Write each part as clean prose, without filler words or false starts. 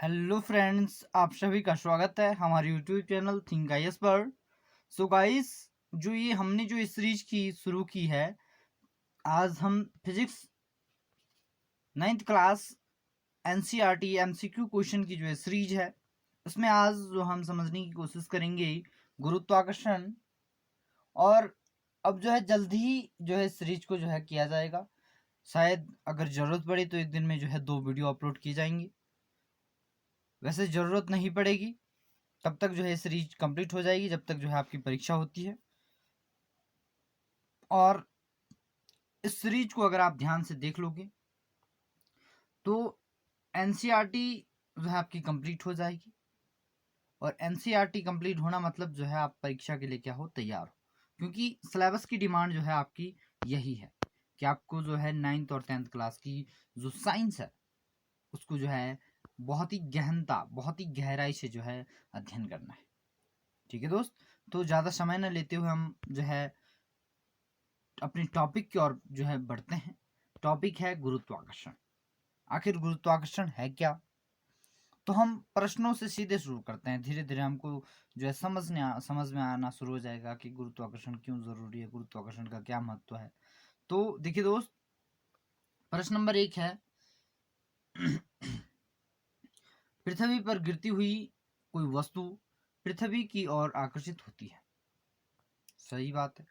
Hello friends, आप सभी का स्वागत है हमारे यूट्यूब चैनल थिंक आईएएस पर। सो गाइस, हमने जो इस सीरीज की शुरू की है, आज हम physics 9th class NCERT MCQ question की जो है सीरीज है, उसमें आज जो हम समझने की कोशिश करेंगे गुरुत्वाकर्षण। और अब जो है जल्दी ही जो है सीरीज को जो है किया जाएगा। शायद अगर ज़रूरत पड़े तो एक दिन में जो है 2 वीडियो अपलोड की जाएंगी। वैसे ज़रूरत नहीं पड़ेगी, तब तक जो है सीरीज कंप्लीट हो जाएगी जब तक जो है आपकी परीक्षा होती है। और इस सीरीज को अगर आप ध्यान से देख लोगे तो एनसीईआरटी जो है आपकी कंप्लीट हो जाएगी। और एनसीईआरटी कंप्लीट होना मतलब जो है आप परीक्षा के लिए क्या हो, तैयार हो। क्योंकि सिलेबस की डिमांड जो है आपकी यही है कि आपको जो है 9th और 10th क्लास की जो साइंस है उसको जो है बहुत ही गहनता, बहुत ही गहराई से जो है अध्ययन करना है। ठीक है दोस्त, तो ज़्यादा समय न लेते हुए हम जो है अपने टॉपिक की ओर जो है बढ़ते हैं। टॉपिक है गुरुत्वाकर्षण। आखिर गुरुत्वाकर्षण है क्या? तो हम प्रश्नों से सीधे शुरू करते हैं। धीरे धीरे हमको जो है समझ में आना शुरू हो जाएगा कि गुरुत्वाकर्षण क्यों जरूरी है, गुरुत्वाकर्षण का क्या महत्व है। तो देखिए दोस्त, प्रश्न नंबर 1 है पृथ्वी पर गिरती हुई कोई वस्तु पृथ्वी की ओर आकर्षित होती है। सही बात है।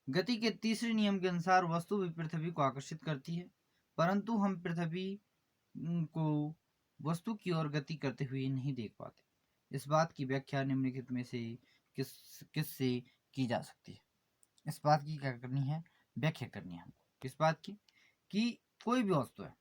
गति के तीसरे नियम के अनुसार वस्तु भी पृथ्वी को आकर्षित करती है, परंतु हम पृथ्वी को वस्तु की ओर गति करते हुए नहीं देख पाते। इस बात की व्याख्या निम्नलिखित में से किस किससे की जा सकती है? इस बात की क्या करनी है, व्याख्या करनी है हमको। किस बात की? कि कोई भी वस्तु है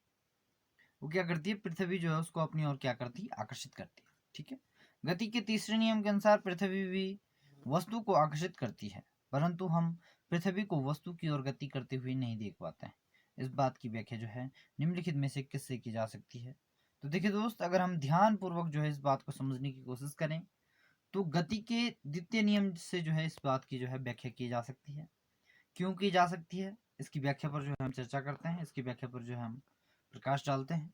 वो क्या करती है, पृथ्वी जो है उसको अपनी ओर क्या करती है, आकर्षित करती है। ठीक है। गति के तीसरे नियम के अनुसार पृथ्वी भी वस्तु को आकर्षित करती है, परंतु हम पृथ्वी को वस्तु की ओर गति करते हुए नहीं देख पाते हैं। इस बात की व्याख्या जो है निम्नलिखित में से किससे की जा सकती है? तो देखिए दोस्त, अगर हम ध्यान पूर्वक जो है इस बात को समझने की कोशिश करें तो गति के द्वितीय नियम से जो है इस बात की जो है व्याख्या की जा सकती है। क्यों की जा सकती है, इसकी व्याख्या पर जो है हम चर्चा करते हैं, इसकी व्याख्या पर जो है हम प्रकाश डालते हैं।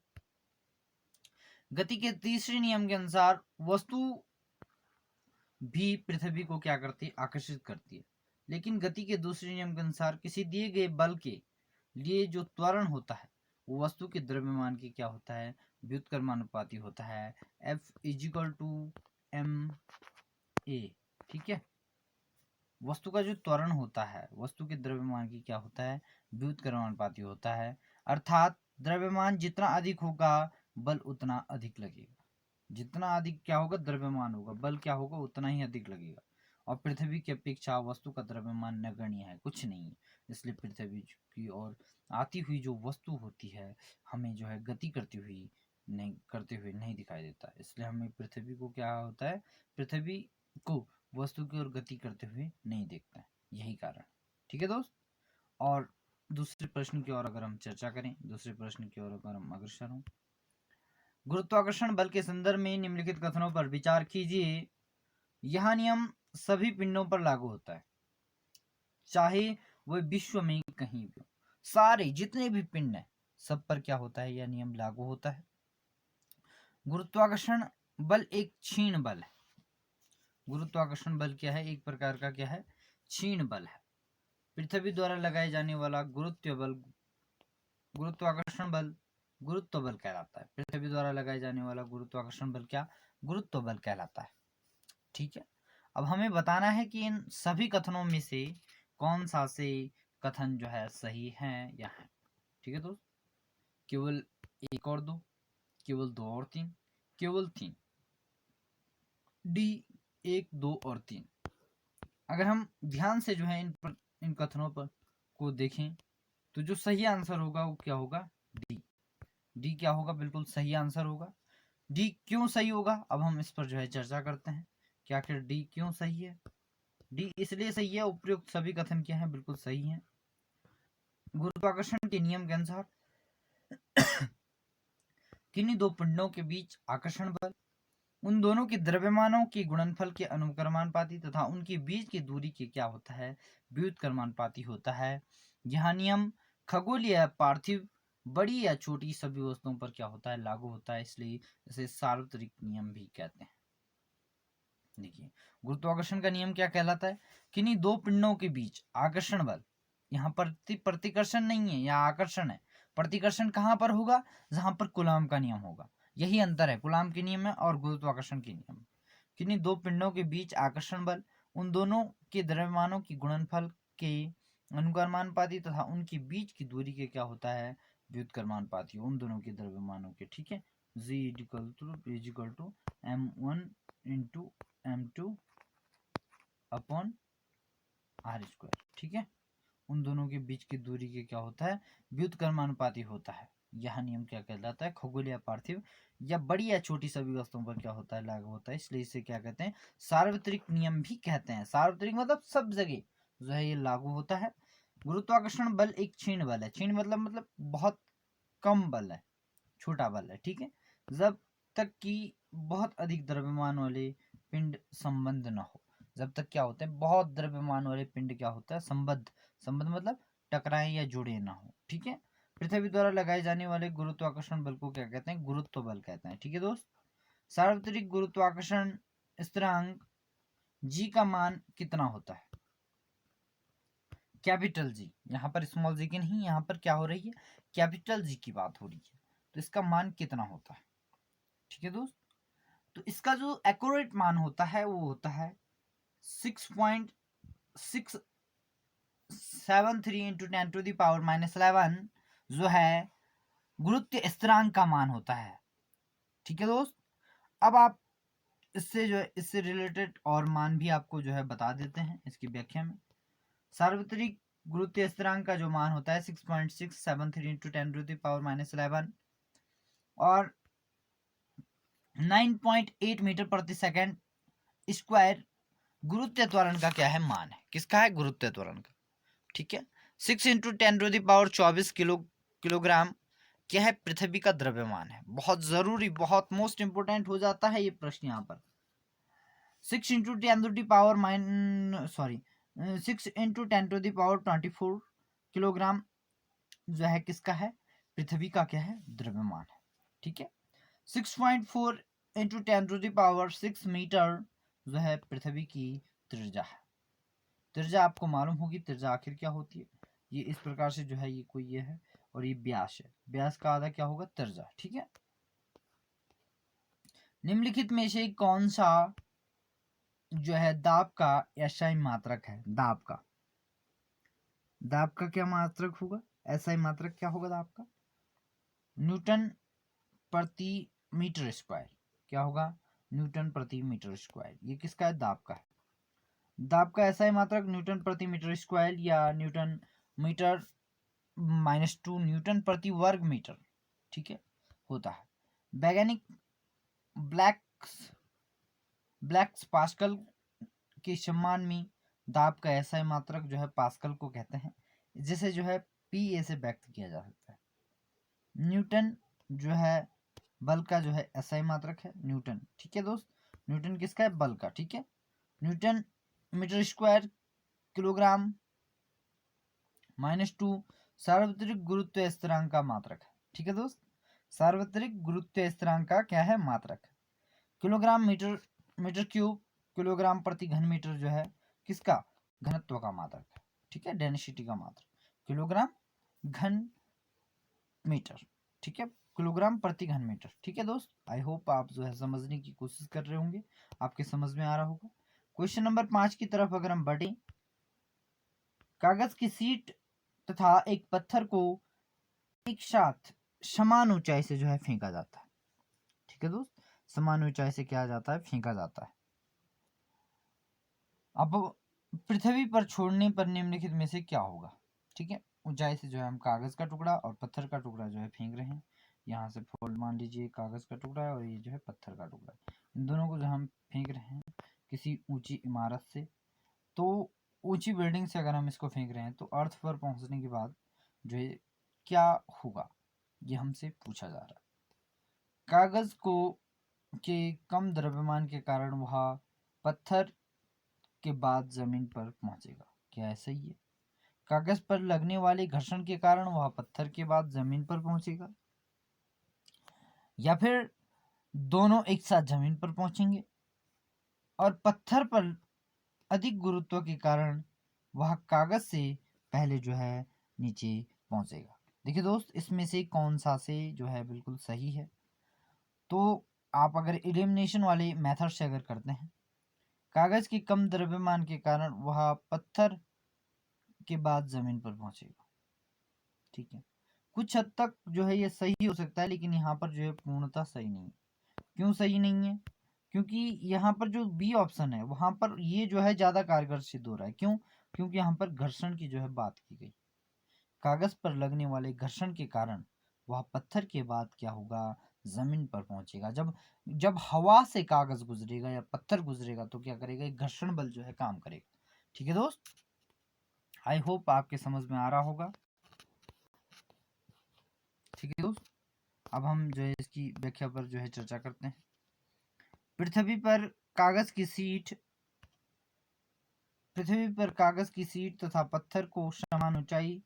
गति के तीसरे नियम के अनुसार वस्तु भी पृथ्वी को क्या करती है, आकर्षित करती है। लेकिन गति के दूसरे नियम के अनुसार किसी दिए गए बल के लिए जो त्वरण होता है वो वस्तु के द्रव्यमान की क्या होता है, व्युत्क्रमानुपाती होता है। F equal to m a. ठीक है। वस्तु का जो त्वरण होता है वस्तु के द्रव्यमान की क्या होता है, व्युत्क्रमानुपाती होता है। अर्थात द्रव्यमान जितना अधिक होगा बल उतना अधिक लगेगा। जितना अधिक क्या होगा, द्रव्यमान होगा, बल क्या होगा, उतना ही अधिक लगेगा। और पृथ्वी की अपेक्षा वस्तु का द्रव्यमान नगण्य है, कुछ नहीं है। इसलिए पृथ्वी की ओर आती हुई जो वस्तु होती है हमें जो है गति करते हुए नहीं दिखाई देता। इसलिए हमें पृथ्वी को क्या होता है, पृथ्वी को वस्तु की ओर गति करते हुए नहीं देखता है, यही कारण। ठीक है दोस्त। और दूसरे प्रश्न की ओर अगर हम चर्चा करें, दूसरे प्रश्न की ओर अगर हम अग्रसर हों, गुरुत्वाकर्षण बल के संदर्भ में निम्नलिखित कथनों पर विचार कीजिए। यह नियम सभी पिंडों पर लागू होता है, चाहे वह विश्व में कहीं भी हो। सारे जितने भी पिंड हैं सब पर क्या होता है, यह नियम लागू होता है। गुरुत्वाकर्षण बल एक क्षीण बल है। गुरुत्वाकर्षण बल क्या है, एक प्रकार का क्या है, क्षीण बल है। पृथ्वी द्वारा लगाए जाने वाला गुरुत्वाकर्षण बल गुरुत्व बल कहलाता है। पृथ्वी द्वारा लगाए जाने वाला गुरुत्वाकर्षण बल क्या, गुरुत्व बल कहलाता है। ठीक है। अब हमें बताना है कि इन सभी कथनों में से कौन सा से कथन जो है सही है या है। ठीक है दोस्त, केवल 1 और 2, केवल 2 और 3, केवल 3, डी 1, 2 और 3। अगर हम ध्यान से जो है इन कथनों पर को देखें तो जो सही आंसर होगा वो क्या होगा, डी। डी क्या होगा, बिल्कुल सही आंसर होगा। डी क्यों सही होगा, अब हम इस पर जो है चर्चा करते हैं कि आखिर डी क्यों सही है। डी इसलिए सही है, उपयुक्त सभी कथन क्या हैं, बिल्कुल सही हैं। गुरुत्वाकर्षण के नियम के अनुसार किन्हीं दो पिंडों के बीच आकर्षण बल उन दोनों के द्रव्यमानों के गुणनफल के अनुक्रमानुपाती तथा उनके बीच की दूरी के क्या होता है, व्युत्क्रमानुपाती होता है। यह नियम खगोलीय पार्थिव बड़ी या छोटी सभी वस्तुओं पर क्या होता है, लागू होता है, इसलिए इसे सार्वत्रिक नियम भी कहते हैं। देखिए गुरुत्वाकर्षण का नियम क्या कहलाता है, किन्हीं दो पिंडों के बीच आकर्षण बल, यहाँ पर प्रतिकर्षण नहीं है, यहाँ आकर्षण है। प्रतिकर्षण कहाँ पर होगा, जहां पर कूलॉम का नियम होगा। यही अंतर है कूलॉम के नियम में और गुरुत्वाकर्षण के नियम में। किन्हीं दो पिंडों के बीच आकर्षण बल उन दोनों के द्रव्यमानों की गुणनफल के अनुक्रमानुपाती तथा उनके बीच की दूरी के क्या होता है, व्युत्क्रमानुपाती, उन दोनों के द्रव्यमानों के। ठीक है, z equal to m1 into m2 upon r square. ठीक है, उन दोनों के बीच की दूरी के क्या होता है, व्युत्क्रमानुपाती होता है। यह नियम क्या कहलाता है, खगोलीय पार्थिव या बड़ी या छोटी सभी वस्तुओं पर क्या होता है, लागू होता है, इसलिए इसे क्या कहते हैं, सार्वत्रिक नियम भी कहते हैं। सार्वत्रिक मतलब सब जगह जो है ये लागू होता है। गुरुत्वाकर्षण बल एक क्षीण बल है। क्षीण मतलब बहुत कम बल है, छोटा बल है। ठीक है, जब तक कि बहुत अधिक द्रव्यमान वाले पिंड संबंध न हो। जब तक क्या होते हैं, बहुत द्रव्यमान वाले पिंड क्या होता है, संबद्ध। संबंध मतलब टकराए या जुड़े ना हो। ठीक है, पृथ्वी द्वारा लगाए जाने वाले गुरुत्वाकर्षण बल को क्या कहते हैं, गुरुत्व बल कहते हैं। ठीक है दोस्त, सार्वत्रिक गुरुत्वाकर्षण स्थिरांक जी का मान कितना होता है, कैपिटल जी। यहाँ पर स्मॉल जी की नहीं, यहाँ पर क्या हो रही है, कैपिटल जी की बात हो रही है। तो इसका मान कितना होता है। ठीक है दोस्त, तो इसका जो एक्यूरेट मान होता है वो होता है 6.673 इंटू 10⁻⁻11 जो है गुरुत्व स्थिरांक का मान होता है। ठीक है दोस्त, अब आप इससे जो है, इससे रिलेटेड और मान भी आपको जो है बता देते हैं इसकी व्याख्या में। सार्वत्रिक गुरुत्व स्थिरांक का जो मान होता है 6.673 इंटू 10⁻⁻11 और 9.8 मीटर प्रति सेकंड स्क्वायर गुरुत्व त्वरण का क्या है, मान है। किसका है, गुरुत्व त्वरण का। ठीक है, 6 इंटू 10⁻24 किलोग्राम क्या है, पृथ्वी का द्रव्यमान है। बहुत जरूरी, बहुत मोस्ट इंपोर्टेंट हो जाता है ये प्रश्न यहाँ पर। 6 इंटू 10⁻24 किलोग्राम जो है किसका है, पृथ्वी का क्या है, द्रव्यमान है। ठीक है, 6.4 इंटू 10⁻6 मीटर जो है पृथ्वी की त्रिज्या है। त्रिज्या आपको मालूम होगी, त्रिज्या आखिर क्या होती है, ये इस प्रकार से जो है, ये कोई ये है और ये व्यास है, व्यास का आधा क्या होगा, त्रिज्या। ठीक है, निम्नलिखित में से कौन सा जो है दाब का एसआई मात्रक है, दाब का क्या मात्रक होगा, एसआई मात्रक क्या होगा दाब का, न्यूटन प्रति मीटर स्क्वायर। क्या होगा, न्यूटन प्रति मीटर स्क्वायर। ये किसका है, दाब का है। दाब का एसआई मात्रक न्यूटन प्रति मीटर स्क्वायर या न्यूटन मीटर -2 न्यूटन प्रति वर्ग मीटर। ठीक है, होता है। वैज्ञानिक ब्लैक्स पास्कल के सम्मान में दाब का एसआई मात्रक जो है पास्कल को कहते हैं, जिसे जो है पीए से व्यक्त किया जा सकता है। न्यूटन जो है बल का जो है एसआई मात्रक है, न्यूटन। ठीक है दोस्त, न्यूटन किसका है, बल का। ठीक है, न्यूटन मीटर स्क्वायर किलोग्राम -2 सार्वत्रिक गुरुत्व स्थिरांक का मात्रक है। ठीक है दोस्त, सार्वत्रिक गुरुत्व स्थिरांक का क्या है, मात्रक है। किलोग्राम मीटर क्यूब किलोग्राम प्रति घन मीटर जो है किसका, घनत्व का मात्रक है। ठीक है, डेंसिटी का मात्रक, किलोग्राम घन मीटर। ठीक है, किलोग्राम प्रति घन मीटर। ठीक है दोस्त, आई होप आप जो है समझने की कोशिश कर रहे होंगे, आपके समझ में आ रहा होगा। क्वेश्चन नंबर 5 की तरफ अगर हम बढ़े, कागज की सीट तथा एक पत्थर को एक साथ समान ऊंचाई से जो है फेंका जाता है। ठीक है दोस्त, समान ऊंचाई से क्या जाता है, फेंका जाता है। अब पृथ्वी पर छोड़ने पर निम्नलिखित में से क्या होगा। ठीक है, ऊंचाई से जो है हम कागज का टुकड़ा और पत्थर का टुकड़ा जो है फेंक रहे हैं। यहाँ से फोल्ड मान लीजिए, कागज का टुकड़ा है और ये जो है पत्थर का टुकड़ा है। इन दोनों को जो हम फेंक रहे हैं किसी ऊंची इमारत से, तो ऊंची बिल्डिंग से अगर हम इसको फेंक रहे हैं तो अर्थ पर पहुंचने के बाद जो है क्या होगा, ये हमसे पूछा जा रहा है। कागज को के कम द्रव्यमान के कारण वह पत्थर के बाद जमीन पर पहुंचेगा। क्या ऐसा ही है, कागज पर लगने वाले घर्षण के कारण वह पत्थर के बाद जमीन पर पहुंचेगा, या फिर दोनों एक साथ जमीन पर पहुंचेंगे और पत्थर पर अधिक गुरुत्व के कारण वह कागज से पहले जो है नीचे पहुंचेगा। देखिए दोस्त, इसमें से कौन सा से जो है बिल्कुल सही है। तो आप अगर एलिमिनेशन वाले मेथड से अगर करते हैं, कागज के कम द्रव्यमान के कारण वह पत्थर के बाद जमीन पर पहुंचेगा। ठीक है, कुछ हद तक जो है ये सही हो सकता है, लेकिन यहाँ पर जो है पूर्णतः सही नहीं है। क्यों सही नहीं है? क्योंकि यहाँ पर जो बी ऑप्शन है वहां पर ये जो है ज्यादा कारगर सिद्ध हो रहा है। क्यों? क्योंकि यहाँ पर घर्षण की जो है बात की गई। कागज पर लगने वाले घर्षण के कारण वह पत्थर के बाद क्या होगा, जमीन पर पहुंचेगा। जब जब हवा से कागज गुजरेगा या पत्थर गुजरेगा तो क्या करेगा, एक घर्षण बल जो है काम करेगा। ठीक है दोस्त, आई होप आपके समझ में आ रहा होगा। ठीक है दोस्त, अब हम जो है इसकी व्याख्या पर जो है चर्चा करते हैं। पृथ्वी पर कागज की सीट तथा पत्थर को समान ऊंचाई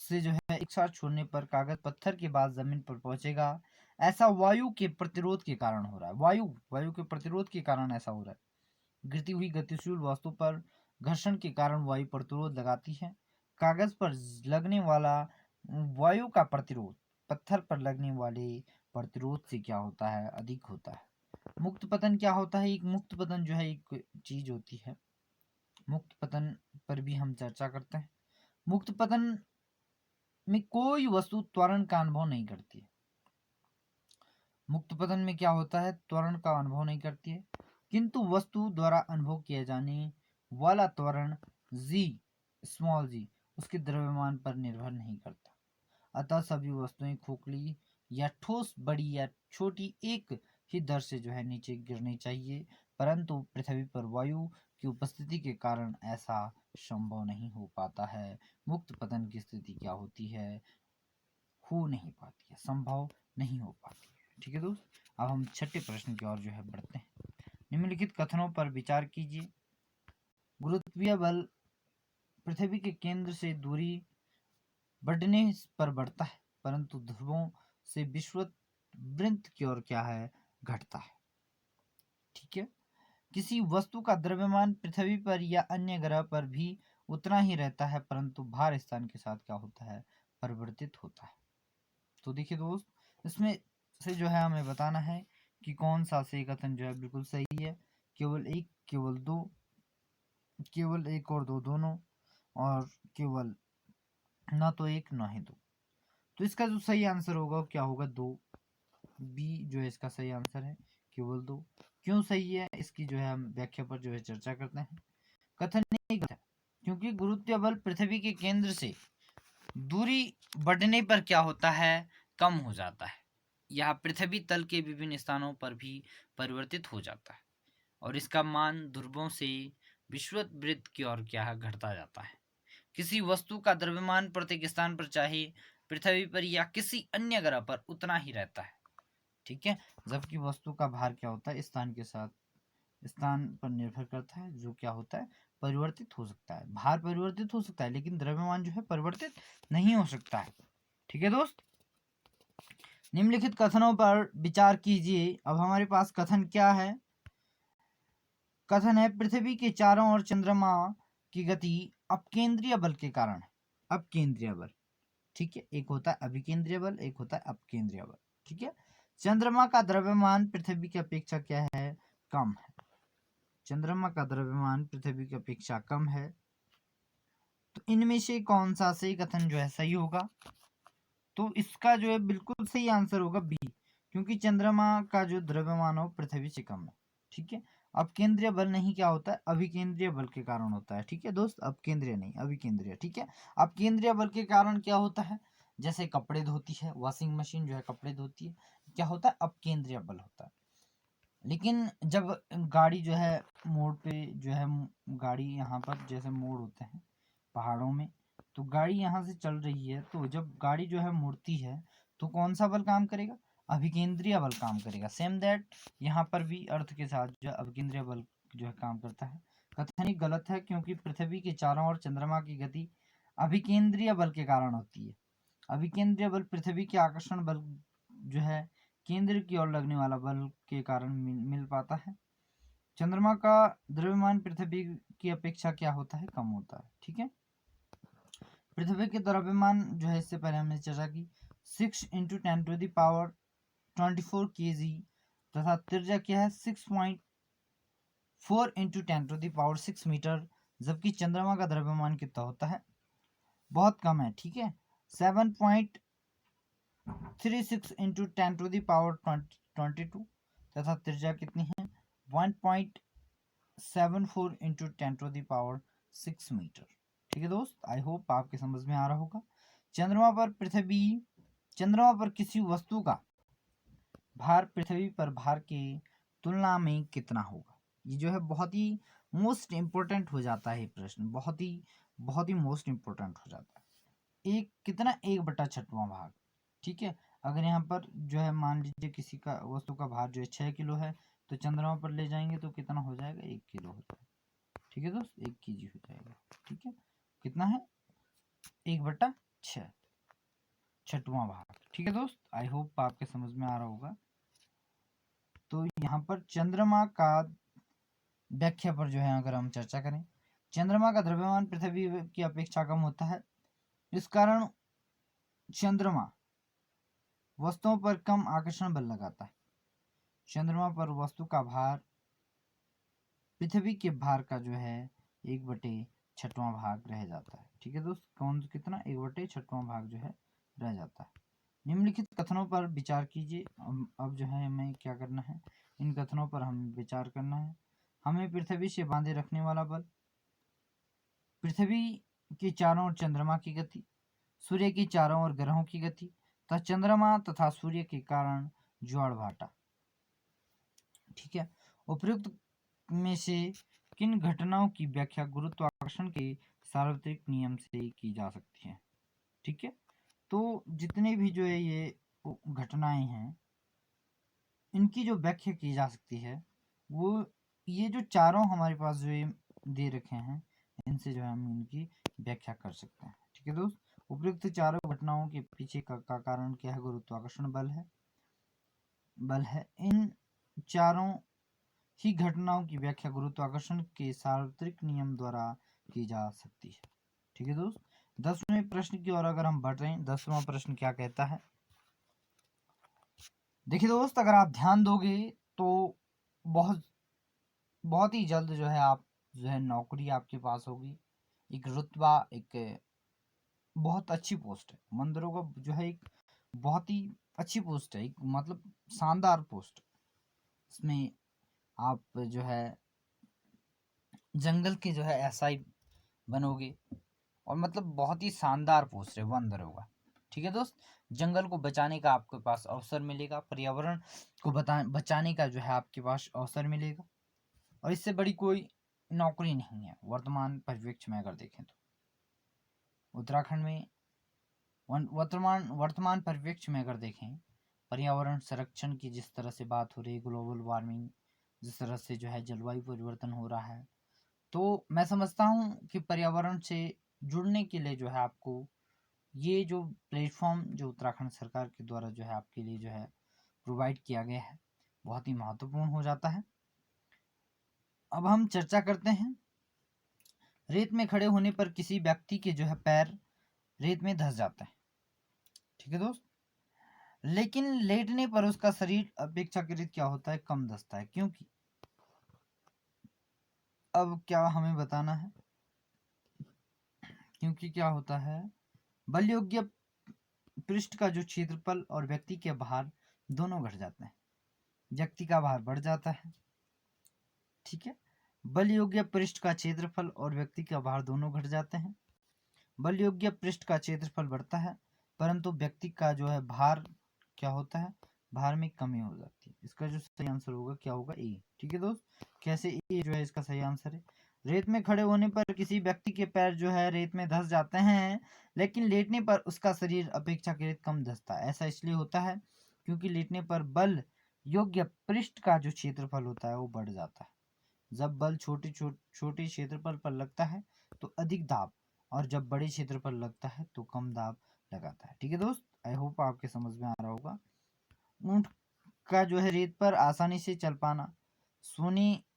से जो है एक साथ छोड़ने पर कागज पत्थर के बाद जमीन पर पहुंचेगा। ऐसा वायु के प्रतिरोध के कारण हो रहा है। वायु के प्रतिरोध के कारण ऐसा हो रहा है। गिरती हुई गतिशील वस्तु पर घर्षण के कारण वायु प्रतिरोध लगाती है। कागज पर लगने वाला वायु का प्रतिरोध पत्थर पर लगने वाले प्रतिरोध से क्या होता है, अधिक होता है। मुक्त पतन क्या होता है? एक मुक्त पतन जो है एक चीज होती है। मुक्त पतन पर भी हम चर्चा करते हैं। मुक्त पतन में कोई वस्तु त्वरण का अनुभव नहीं करती है। मुक्त पतन में क्या होता है, त्वरण का अनुभव नहीं करती है, किंतु वस्तु द्वारा अनुभव किया जाने वाला त्वरण स्मॉल जी उसके द्रव्यमान पर निर्भर नहीं करता। अतः सभी वस्तुएं खोखली या ठोस, बड़ी या छोटी एक ही दर से जो है नीचे गिरनी चाहिए, परंतु पृथ्वी पर वायु की उपस्थिति के कारण ऐसा संभव नहीं हो पाता है। मुक्त पतन की स्थिति क्या होती है, हो नहीं पाती है, संभव नहीं हो पाती है। ठीक है दोस्त, अब हम छठे प्रश्न की ओर जो है बढ़ते हैं। निम्नलिखित कथनों पर विचार कीजिए। गुरुत्वीय बल पृथ्वी के केंद्र से दूरी बढ़ने पर बढ़ता है, परंतु ध्रुवों से विषुवत वृत्त की ओर क्या है, घटता है। ठीक है, किसी वस्तु का द्रव्यमान पृथ्वी पर या अन्य ग्रह पर भी उतना ही रहता है, परंतु भार स्थान के साथ क्या होता है, परिवर्तित होता है। तो देखिए दोस्त, इसमें से जो है हमें बताना है कि कौन सा सही कथन जो है बिल्कुल सही है। केवल एक, केवल दो, केवल एक और दो दोनों, और केवल ना तो एक ना ही दो। तो इसका जो सही आंसर होगा वो क्या होगा, दो। बी जो है इसका सही आंसर है, केवल दो। क्यों सही है इसकी जो है हम व्याख्या पर जो है चर्चा करते हैं। कथन नहीं गलत है, क्योंकि गुरुत्वीय बल पृथ्वी के केंद्र से दूरी बढ़ने पर क्या होता है, कम हो जाता है। यह पृथ्वी तल के विभिन्न स्थानों पर भी परिवर्तित हो जाता है और इसका मान ध्रुवों से विषुवत वृत्त की ओर क्या है, घटता जाता है। किसी वस्तु का द्रव्यमान प्रत्येक स्थान पर चाहे पृथ्वी पर या किसी अन्य ग्रह पर उतना ही रहता है। ठीक है, जबकि वस्तु का भार क्या होता है, स्थान के साथ स्थान पर निर्भर करता है, जो क्या होता है, परिवर्तित हो सकता है। भार परिवर्तित हो सकता है, लेकिन द्रव्यमान जो है परिवर्तित नहीं हो सकता है। ठीक है दोस्त, निम्नलिखित कथनों पर विचार कीजिए। अब हमारे पास कथन क्या है, कथन है पृथ्वी के चारों ओर चंद्रमा की गति अपकेंद्रीय बल के कारण। अपकेंद्रीय बल, ठीक है, एक होता है अभिकेंद्रीय बल, एक होता है अपकेंद्रीय बल। ठीक है, चंद्रमा का द्रव्यमान पृथ्वी की अपेक्षा क्या है, कम है। चंद्रमा का द्रव्यमान पृथ्वी की अपेक्षा कम है। तो इनमें से कौन सा सही कथन जो है सही होगा, तो इसका जो है बिल्कुल सही आंसर होगा बी, क्योंकि चंद्रमा का जो द्रव्यमान हो पृथ्वी से कम है। ठीक है, अपकेंद्रीय बल नहीं क्या होता है, अभिकेंद्रीय बल के कारण होता है। ठीक है दोस्त, अपकेंद्रीय नहीं, अभिकेंद्रीय। ठीक है, अपकेंद्रीय बल के कारण क्या होता है, जैसे कपड़े धोती है, वॉशिंग मशीन जो है कपड़े धोती है, क्या होता है, अपकेंद्रीय बल होता है। लेकिन जब गाड़ी जो है मोड़ पे जो है, गाड़ी यहाँ पर जैसे मोड़ होते हैं पहाड़ों में, तो गाड़ी यहाँ से चल रही है, तो जब गाड़ी जो है मुड़ती है तो कौन सा बल काम करेगा, अभिकेंद्रीय बल काम करेगा। सेम दैट यहाँ पर भी अर्थ के साथ जो है अभिकेंद्रीय बल जो है काम करता है। कथन ही गलत है, क्योंकि पृथ्वी के चारों ओर चंद्रमा की गति अभिकेंद्रीय बल के कारण होती है। अभिकेंद्रीय बल पृथ्वी के आकर्षण बल जो है केंद्र की ओर लगने वाला बल के कारण मिल पाता है। चंद्रमा का द्रव्यमान पृथ्वी की अपेक्षा क्या होता है, कम होता है। ठीक है, पृथ्वी के द्रव्यमान जो है, इससे पहले हमने चर्चा की 6 × 10⁻⁴ kg तथा त्रिज्या क्या है 6.4 × 10⁻⁶ मीटर, जबकि चंद्रमा का द्रव्यमान कितना होता है, बहुत कम है। ठीक है, 7.36 × 10⁻22 तथा त्रिज्या कितनी है 1.74 × 10⁻6 मीटर। ठीक है दोस्त, आई होप आपके समझ में आ रहा होगा। चंद्रमा पर किसी वस्तु का भार पृथ्वी पर भार के तुलना में कितना होगा, ये जो है बहुत ही मोस्ट इम्पोर्टेंट हो जाता है प्रश्न, बहुत ही मोस्ट इम्पोर्टेंट हो जाता है। एक कितना 1/6वां भाग। ठीक है, अगर यहाँ पर जो है मान लीजिए किसी का वस्तु का भार जो है 6 किलो है, तो चंद्रमा पर ले जाएंगे तो कितना हो जाएगा 1 किलो हो जाएगा। ठीक है दोस्त, 1 kg हो जाएगा। ठीक है, कितना है 1/6, 6वां भाग। ठीक है दोस्त, आई होप आपके समझ में आ रहा होगा। तो यहाँ पर चंद्रमा का व्याख्या पर जो है अगर हम चर्चा करें, चंद्रमा का द्रव्यमान पृथ्वी की अपेक्षा कम होता है, इस कारण चंद्रमा वस्तुओं पर कम आकर्षण बल लगाता है। चंद्रमा पर वस्तु का भार पृथ्वी के भार का जो है 1/6वां भाग रह जाता है। ठीक है दोस्त, कितना 1/6वां भाग जो है रह जाता है। निम्नलिखित कथनों पर विचार कीजिए। अब जो है हमें क्या करना है, इन कथनों पर हमें विचार करना है। हमें पृथ्वी से बांधे रखने वाला बल, पृथ्वी के चारों ओर चंद्रमा की गति, सूर्य के चारों ओर ग्रहों की गति तथा चंद्रमा तथा सूर्य के कारण ज्वार भाटा। ठीक है, उपयुक्त में से किन घटनाओं की व्याख्या गुरुत्वाकर्षण के सार्वत्रिक नियम से की जा सकती है। ठीक है, तो जितने भी जो है ये घटनाएं हैं, इनकी जो व्याख्या की जा सकती है, वो ये जो चारों हमारे पास जो ये दे रखे हैं, इनसे जो है हम इनकी व्याख्या कर सकते हैं। ठीक है दोस्त, उपयुक्त चारों घटनाओं के पीछे का कारण क्या है, गुरुत्वाकर्षण बल है। इन चारों ही घटनाओं की व्याख्या गुरुत्वाकर्षण के सार्वत्रिक नियम द्वारा की जा सकती है। ठीक है दोस्त, 10वें प्रश्न की ओर अगर हम बढ़ रहे हैं, 10वां प्रश्न क्या कहता है, देखिए दोस्त, अगर आप ध्यान दोगे तो बहुत ही जल्द जो है आप जो है नौकरी आपके पास होगी, एक रुतबा, एक बहुत अच्छी पोस्ट है, मंदिरों का जो है एक बहुत ही अच्छी पोस्ट है, एक मतलब शानदार पोस्ट। इसमें आप जो है जंगल के जो है एसआई बनोगे, और मतलब बहुत ही शानदार पोस्ट है वन दरोगा। ठीक है दोस्त, जंगल को बचाने का आपके पास अवसर मिलेगा, पर्यावरण को बचाने का जो है आपके पास अवसर मिलेगा, और इससे बड़ी कोई नौकरी नहीं है वर्तमान परिप्रेक्ष्य में अगर देखें तो। उत्तराखंड में वर्तमान परिप्रेक्ष्य में अगर देखें, पर्यावरण संरक्षण की जिस तरह से बात हो रही है, ग्लोबल वार्मिंग, जिस तरह से जो है जलवायु परिवर्तन हो रहा है, तो मैं समझता हूँ कि पर्यावरण से जुड़ने के लिए जो है आपको ये जो प्लेटफॉर्म जो उत्तराखंड सरकार के द्वारा जो है आपके लिए जो है प्रोवाइड किया गया है, बहुत ही महत्वपूर्ण हो जाता है। अब हम चर्चा करते हैं, रेत में खड़े होने पर किसी व्यक्ति के जो है पैर रेत में धंस जाते हैं। ठीक है दोस्त, लेकिन लेटने पर उसका शरीर अपेक्षाकृत क्या होता है, कम धंसता है, क्योंकि अब क्या हमें बताना है, क्योंकि क्या होता है, बल योग्य पृष्ठ का जो क्षेत्रफल और व्यक्ति के भार दोनों घट जाते हैं, व्यक्ति का भार बढ़ जाता है। ठीक है, बल योग्य पृष्ठ का क्षेत्रफल और व्यक्ति का भार दोनों घट जाते हैं। बल योग्य पृष्ठ का क्षेत्रफल बढ़ता है, परंतु व्यक्ति का जो है भार क्या होता है, भार में कमी हो जाती है। इसका जो सही आंसर होगा क्या होगा, ए। ठीक है दोस्त, कैसे ए जो है इसका सही आंसर है। रेत में खड़े होने पर किसी व्यक्ति के पैर जो है रेत में धंस जाते हैं, लेकिन लेटने पर उसका शरीर अपेक्षाकृत कम धंसता है। ऐसा इसलिए होता है क्योंकि लेटने पर बल योग्य पृष्ठ का जो क्षेत्रफल होता है वो बढ़ जाता है, जब बल छोटे क्षेत्रफल पर लगता है तो अधिक दाब, और जब बड़े क्षेत्र पर लगता है तो कम दाब लगाता है। ठीक है दोस्त, आई होप आपके समझ में आ रहा होगा। ऊंट का जो है रेत पर आसानी से चल पाना,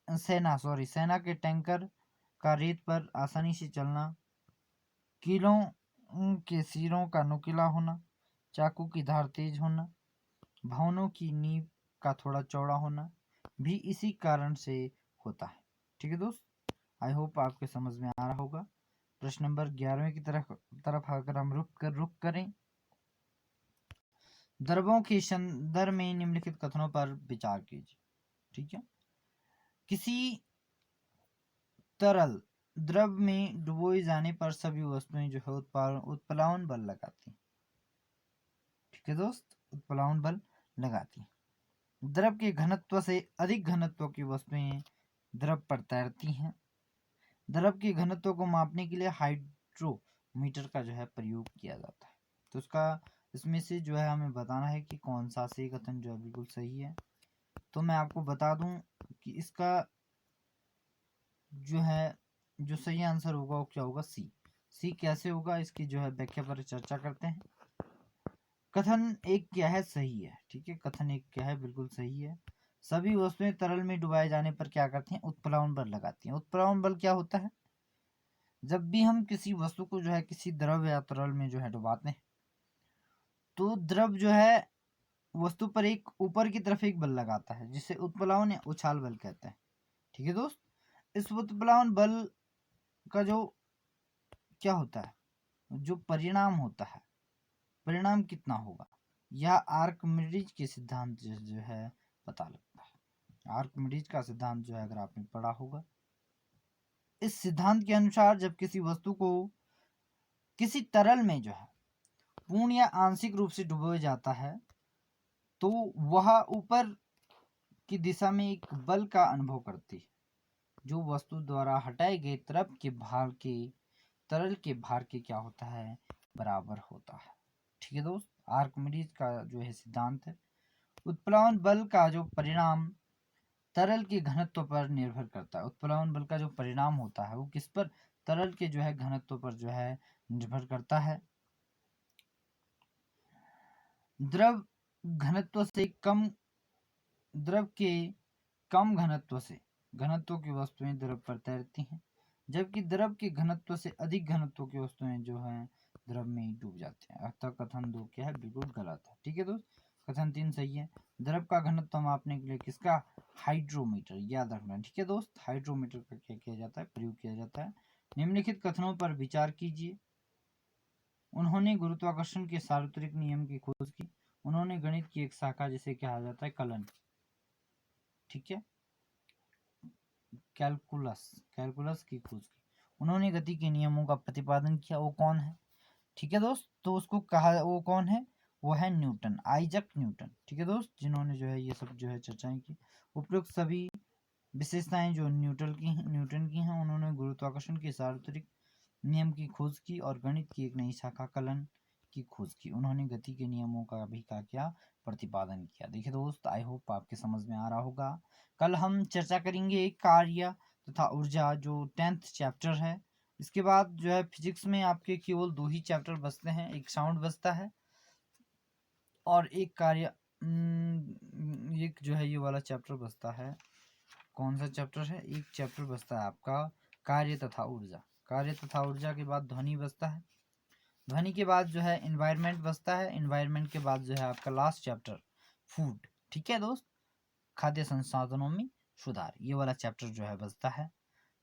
सेना के टैंकर का रेत पर आसानी से चलना, कीलों के सिरों का नुकीला होना, चाकू की धार तेज होना, भवनों की नींव का थोड़ा चौड़ा होना भी इसी कारण से होता है। ठीक है दोस्त, आई होप आपके समझ में आ रहा होगा। प्रश्न नंबर 11वें की तरफ अगर हम रुक करें, द्रवों के संदर्भ में निम्नलिखित कथनों पर विचार कीजिए। ठीक है, किसी तरल द्रव में डुबोए जाने पर सभी वस्तुएं जो है उत्प्लावन बल लगाती हैं। ठीक है दोस्त, उत्प्लावन बल लगाती हैं। द्रव के घनत्व से अधिक घनत्व की वस्तुएं द्रव पर तैरती हैं। द्रव के घनत्व को मापने के लिए हाइड्रोमीटर का जो है प्रयोग किया जाता है। तो इसमें से जो है हमें बताना है कि कौन सा सही कथन जो है बिल्कुल सही है। तो मैं आपको बता दूं कि इसका जो है जो सही आंसर होगा वो क्या होगा, सी कैसे होगा इसकी जो है व्याख्या पर चर्चा करते हैं। कथन एक क्या है, सही है। ठीक है, कथन एक क्या है, बिल्कुल सही है। सभी वस्तुएं तरल में डुबाए जाने पर क्या करती हैं, उत्प्लावन बल लगाती हैं। उत्प्लावन बल क्या होता है, जब भी हम किसी वस्तु को जो है किसी द्रव या तरल में जो है डुबाते हैं तो द्रव जो है वस्तु पर एक ऊपर की तरफ एक बल लगाता है जिसे उत्प्लावन या उछाल बल कहते हैं। ठीक है दोस्त, इस उत्प्लावन बल का जो क्या होता है, जो परिणाम होता है, परिणाम कितना होगा, यह आर्किमिडीज के सिद्धांत जो है पता लगता है। आर्किमिडीज का सिद्धांत जो है अगर आपने पढ़ा होगा, इस सिद्धांत के अनुसार जब किसी वस्तु को किसी तरल में जो है पूर्ण या आंशिक रूप से डुबोया जाता है तो वह ऊपर की दिशा में एक बल का अनुभव करती है जो वस्तु द्वारा हटाए गए तरल के भार के क्या होता है, बराबर होता है। ठीक है दोस्त, आर्किमिडीज का जो है सिद्धांत है। उत्प्लावन बल का जो परिणाम तरल के घनत्व पर निर्भर करता है। उत्प्लावन बल का जो परिणाम होता है वो किस पर, तरल के जो है घनत्व पर जो है निर्भर करता है। द्रव के कम घनत्व की वस्तुएं द्रव पर तैरती हैं, जबकि द्रव के घनत्व से अधिक घनत्व की वस्तुएं जो हैं द्रव में डूब जाती हैं। अतः कथन 2 क्या है, बिल्कुल गलत है। ठीक है दोस्त, कथन 3 सही है। द्रव का घनत्व मापने के लिए किसका, हाइड्रोमीटर, याद रखना। ठीक है दोस्त, हाइड्रोमीटर का क्या किया जाता है, प्रयोग किया जाता है। निम्नलिखित कथनों पर विचार कीजिए। उन्होंने गुरुत्वाकर्षण के सार्वत्रिक नियम की खोज की। उन्होंने गणित की एक शाखा जिसे कहा जाता है कलन, ठीक है, कैलकुलस की खोज की। उन्होंने गति के नियमों का प्रतिपादन किया। वो कौन है, ठीक है दोस्त, तो उसको कहा, वो कौन है, वो है न्यूटन, आइजक न्यूटन। ठीक है दोस्त, जिन्होंने जो है ये सब जो है चर्चाएं की। उपयुक्त सभी विशेषताएं जो न्यूटन की हैं, उन्होंने गुरुत्वाकर्षण के सार्वत्रिक नियम की खोज की और गणित की एक नई शाखा कलन की खोज की। उन्होंने गति के नियमों का भी क्या प्रतिपादन किया। देखिए दोस्त, आई होप आपके समझ में आ रहा होगा। कल हम चर्चा करेंगे कार्य तथा ऊर्जा, जो 10th चैप्टर है। इसके बाद जो है फिजिक्स में आपके केवल 2 ही चैप्टर बचते हैं, एक साउंड बचता है और एक कार्य, एक जो है ये वाला चैप्टर बचता है। कौन सा चैप्टर है, एक चैप्टर बचता है आपका कार्य तथा ऊर्जा। कार्य तथा ऊर्जा के बाद ध्वनि बचता है। ध्वनि के बाद जो है एनवायरनमेंट बचता है। एनवायरनमेंट के बाद जो है आपका लास्ट चैप्टर फूड। ठीक है दोस्त, खाद्य संसाधनों में सुधार, ये वाला चैप्टर जो है बचता है।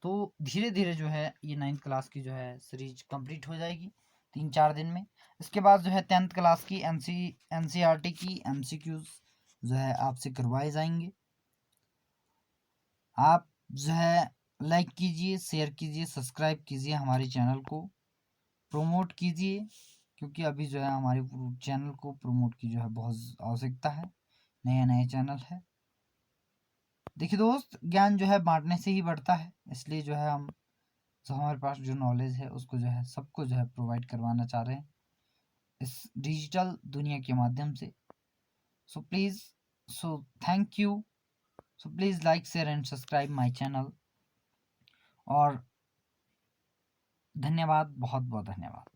तो धीरे धीरे जो है ये 9th क्लास की जो है सीरीज कंप्लीट हो जाएगी 3-4 दिन में। इसके बाद जो है 10th क्लास की एनसीईआरटी की एमसीक्यूज जो है आपसे करवाए जाएंगे। आप जो है लाइक कीजिए, शेयर कीजिए, सब्सक्राइब कीजिए, हमारे चैनल को प्रोमोट कीजिए, क्योंकि अभी जो है हमारे चैनल को प्रमोट की जो है बहुत आवश्यकता है, नए चैनल है। देखिए दोस्त, ज्ञान जो है बांटने से ही बढ़ता है, इसलिए जो है हम हमारे पास जो नॉलेज है उसको जो है सबको जो है प्रोवाइड करवाना चाह रहे हैं इस डिजिटल दुनिया के माध्यम से। So thank you. So please like, share and subscribe my channel. और धन्यवाद, बहुत बहुत धन्यवाद।